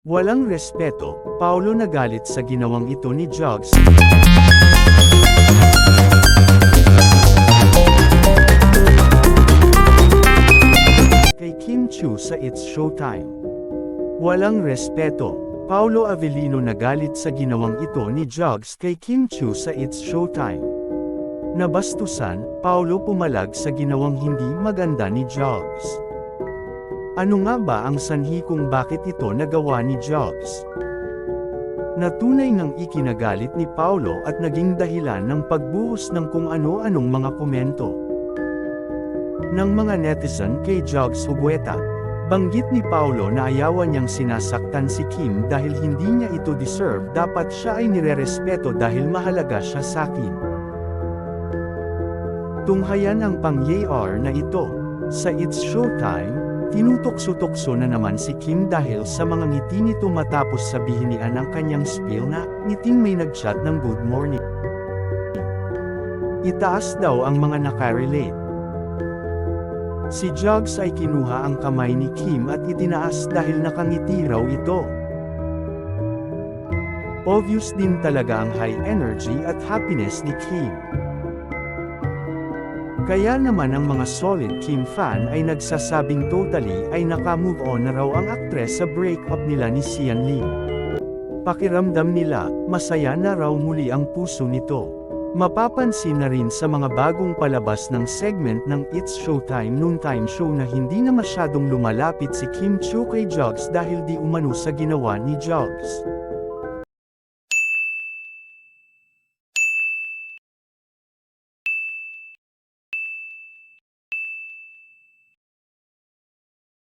Walang respeto, Paolo nagalit sa ginawang ito ni Jugs. Kay Kim Chiu sa It's Showtime. Walang respeto, Paolo Avellino nagalit sa ginawang ito ni Jugs kay Kim Chiu sa It's Showtime. Nabastusan, Paolo pumalag sa ginawang hindi maganda ni Jugs. Ano nga ba ang sanhi kung bakit ito nagawa ni Jugs? Natunay ng ikinagalit ni Paolo at naging dahilan ng pagbuhos ng kung ano-anong mga komento ng mga netizen kay Jugs Hugueta. Banggit ni Paolo na ayawan niyang sinasaktan si Kim dahil hindi niya ito deserve, dapat siya ay nirerespeto dahil mahalaga siya sa akin. Tunghayan ang pangyayari na ito. Sa It's Showtime, tinutokso-tokso na naman si Kim dahil sa mga ngiti nito matapos sabihin ni Ann ang kanyang spiel na, ngiting may nagchat ng good morning. Itaas daw ang mga nakarelate. Si Jugs ay kinuha ang kamay ni Kim at itinaas dahil nakangiti raw ito. Obvious din talaga ang high energy at happiness ni Kim. Kaya naman ang mga solid Kim fan ay nagsasabing totally ay naka-move on na raw ang aktres sa breakup nila ni Sian Lee. Pakiramdam nila, masaya na raw muli ang puso nito. Mapapansin na rin sa mga bagong palabas ng segment ng It's Showtime noontime show na hindi na masyadong lumalapit si Kim Chiu kay Jugs dahil di umano sa ginawa ni Jugs.